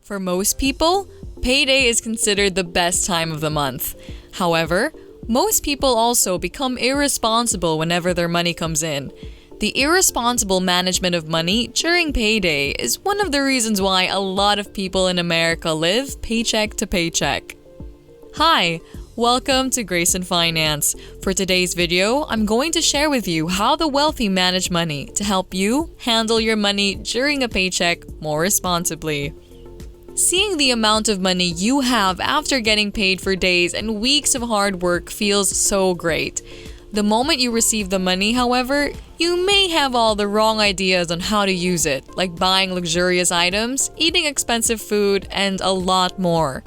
For most people, payday is considered the best time of the month. However, most people also become irresponsible whenever their money comes in. The irresponsible management of money during payday is one of the reasons why a lot of people in America live paycheck to paycheck. Hi, welcome to Grayson Finance. For today's video, I'm going to share with you how the wealthy manage money to help you handle your money during a paycheck more responsibly. Seeing the amount of money you have after getting paid for days and weeks of hard work feels so great. The moment you receive the money, however, you may have all the wrong ideas on how to use it, like buying luxurious items, eating expensive food, and a lot more.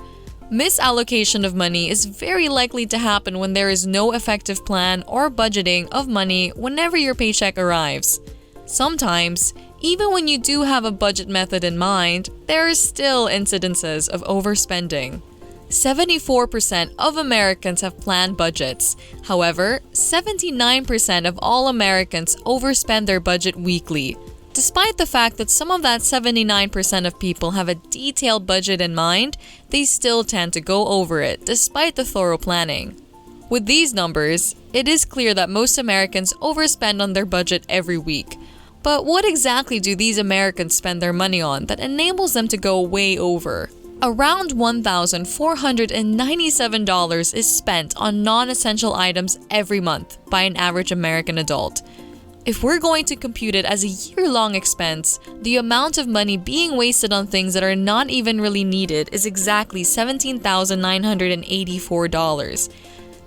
Misallocation of money is very likely to happen when there is no effective plan or budgeting of money whenever your paycheck arrives. Sometimes, even when you do have a budget method in mind, there are still incidences of overspending. 74% of Americans have planned budgets. However, 79% of all Americans overspend their budget weekly. Despite the fact that some of that 79% of people have a detailed budget in mind, they still tend to go over it despite the thorough planning. With these numbers, it is clear that most Americans overspend on their budget every week. But what exactly do these Americans spend their money on that enables them to go way over? Around $1,497 is spent on non-essential items every month by an average American adult. If we're going to compute it as a year-long expense, the amount of money being wasted on things that are not even really needed is exactly $17,984.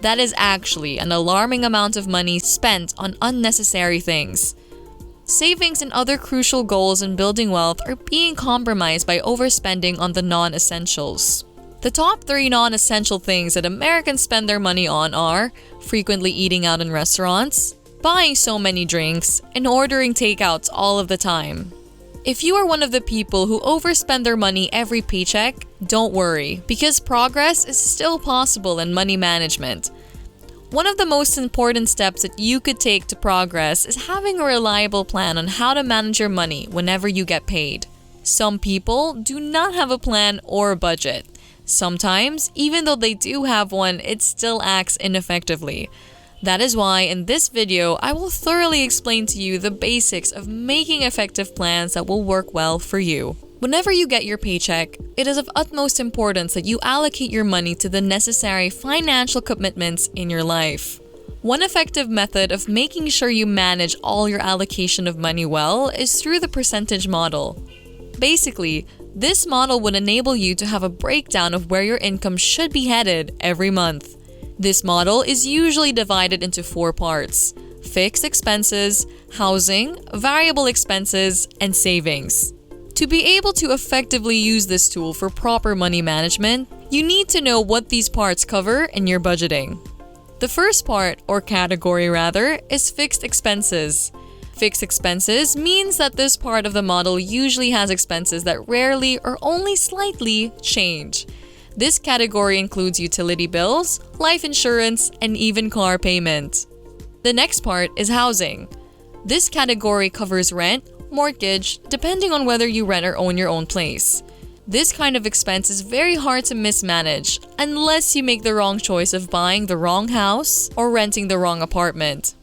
That is actually an alarming amount of money spent on unnecessary things. Savings and other crucial goals in building wealth are being compromised by overspending on the non-essentials. The top 3 non-essential things that Americans spend their money on are frequently eating out in restaurants, buying so many drinks, and ordering takeouts all of the time. If you are one of the people who overspend their money every paycheck, don't worry, because progress is still possible in money management. One of the most important steps that you could take to progress is having a reliable plan on how to manage your money whenever you get paid. Some people do not have a plan or a budget. Sometimes, even though they do have one, it still acts ineffectively. That is why in this video, I will thoroughly explain to you the basics of making effective plans that will work well for you. Whenever you get your paycheck, it is of utmost importance that you allocate your money to the necessary financial commitments in your life. One effective method of making sure you manage all your allocation of money well is through the percentage model. Basically, this model would enable you to have a breakdown of where your income should be headed every month. This model is usually divided into 4 parts: fixed expenses, housing, variable expenses, and savings. To be able to effectively use this tool for proper money management, you need to know what these parts cover in your budgeting. The first part, or category rather, is fixed expenses. Fixed expenses means that this part of the model usually has expenses that rarely or only slightly change. This category includes utility bills, life insurance, and even car payment. The next part is housing. This category covers rent, mortgage, depending on whether you rent or own your own place. This kind of expense is very hard to mismanage unless you make the wrong choice of buying the wrong house or renting the wrong apartment.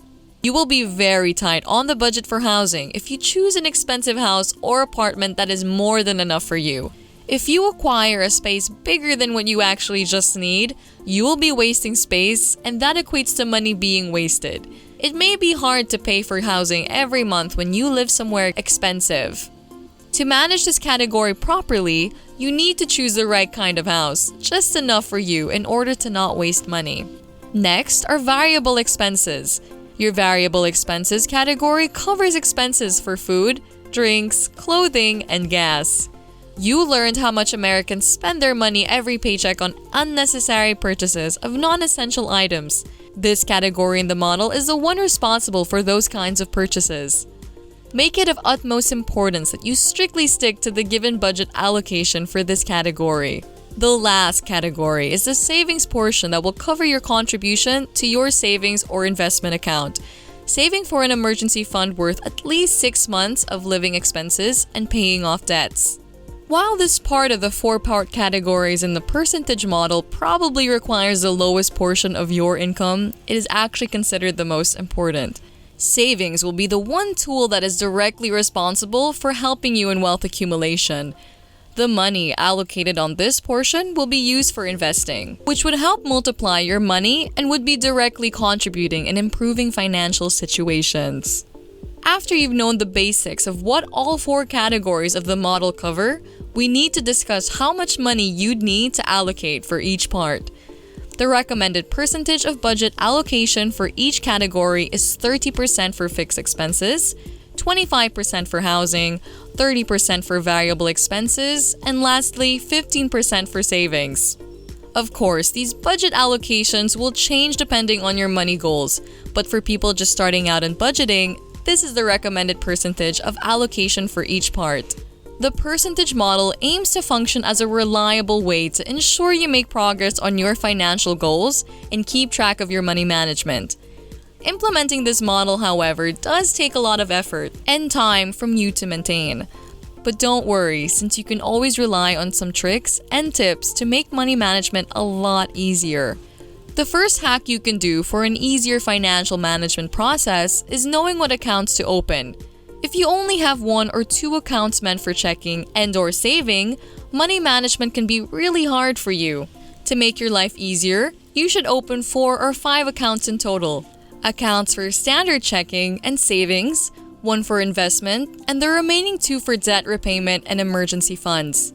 You will be very tight on the budget for housing if you choose an expensive house or apartment that is more than enough for you. If you acquire a space bigger than what you actually just need, you will be wasting space, and that equates to money being wasted. It may be hard to pay for housing every month when you live somewhere expensive. To manage this category properly, you need to choose the right kind of house, just enough for you in order to not waste money. Next are variable expenses. Your variable expenses category covers expenses for food, drinks, clothing, and gas. You learned how much Americans spend their money every paycheck on unnecessary purchases of non-essential items. This category in the model is the one responsible for those kinds of purchases. Make it of utmost importance that you strictly stick to the given budget allocation for this category. The last category is the savings portion that will cover your contribution to your savings or investment account, saving for an emergency fund worth at least 6 months of living expenses and paying off debts. While this part of the 4-part categories in the percentage model probably requires the lowest portion of your income, it is actually considered the most important. Savings will be the one tool that is directly responsible for helping you in wealth accumulation. The money allocated on this portion will be used for investing, which would help multiply your money and would be directly contributing in improving financial situations. After you've known the basics of what all 4 categories of the model cover, we need to discuss how much money you'd need to allocate for each part. The recommended percentage of budget allocation for each category is 30% for fixed expenses, 25% for housing, 30% for variable expenses, and lastly, 15% for savings. Of course, these budget allocations will change depending on your money goals, but for people just starting out in budgeting, this is the recommended percentage of allocation for each part. The percentage model aims to function as a reliable way to ensure you make progress on your financial goals and keep track of your money management. Implementing this model, however, does take a lot of effort and time from you to maintain. But don't worry, since you can always rely on some tricks and tips to make money management a lot easier. The first hack you can do for an easier financial management process is knowing what accounts to open. If you only have 1 or 2 accounts meant for checking and/or saving, money management can be really hard for you. To make your life easier, you should open 4 or 5 accounts in total. Accounts for standard checking and savings, 1 for investment, and the remaining 2 for debt repayment and emergency funds.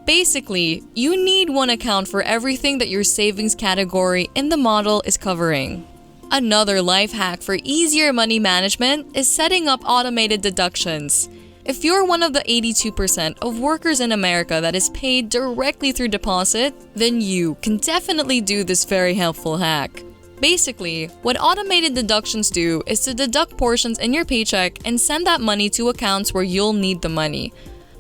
Basically, you need 1 account for everything that your savings category in the model is covering. Another life hack for easier money management is setting up automated deductions. If you're one of the 82% of workers in America that is paid directly through deposit, then you can definitely do this very helpful hack. Basically, what automated deductions do is to deduct portions in your paycheck and send that money to accounts where you'll need the money,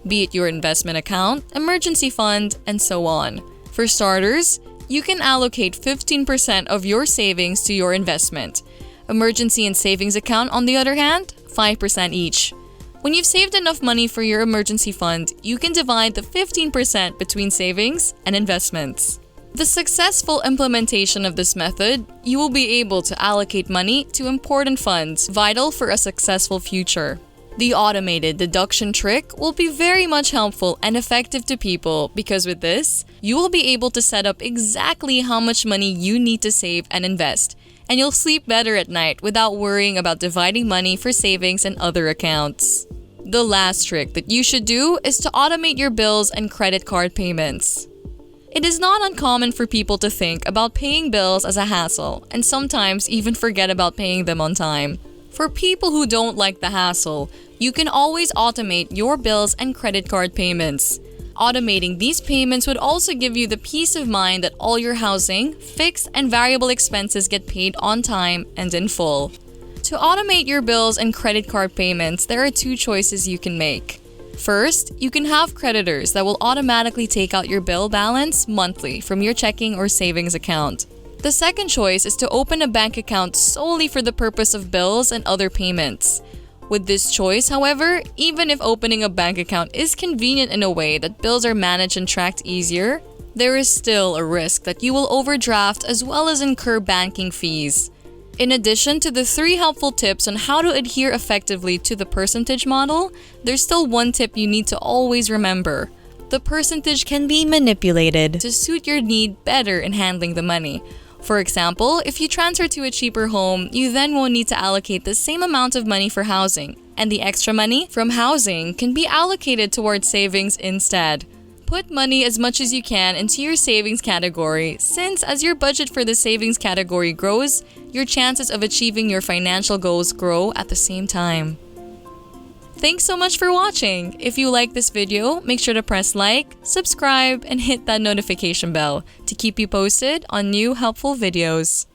be it your investment account, emergency fund, and so on. For starters, you can allocate 15% of your savings to your investment. Emergency and savings account, on the other hand, 5% each. When you've saved enough money for your emergency fund, you can divide the 15% between savings and investments. The successful implementation of this method, you will be able to allocate money to important funds vital for a successful future. The automated deduction trick will be very much helpful and effective to people because with this, you will be able to set up exactly how much money you need to save and invest, and you'll sleep better at night without worrying about dividing money for savings and other accounts. The last trick that you should do is to automate your bills and credit card payments. It is not uncommon for people to think about paying bills as a hassle and sometimes even forget about paying them on time. For people who don't like the hassle, you can always automate your bills and credit card payments. Automating these payments would also give you the peace of mind that all your housing, fixed, and variable expenses get paid on time and in full. To automate your bills and credit card payments, there are 2 choices you can make. First, you can have creditors that will automatically take out your bill balance monthly from your checking or savings account. The second choice is to open a bank account solely for the purpose of bills and other payments. With this choice, however, even if opening a bank account is convenient in a way that bills are managed and tracked easier, there is still a risk that you will overdraft as well as incur banking fees. In addition to the 3 helpful tips on how to adhere effectively to the percentage model, there's still one tip you need to always remember. The percentage can be manipulated to suit your need better in handling the money. For example, if you transfer to a cheaper home, you then won't need to allocate the same amount of money for housing, and the extra money from housing can be allocated towards savings instead. Put money as much as you can into your savings category, since as your budget for the savings category grows, your chances of achieving your financial goals grow at the same time. Thanks so much for watching! If you like this video, make sure to press like, subscribe, and hit that notification bell to keep you posted on new helpful videos.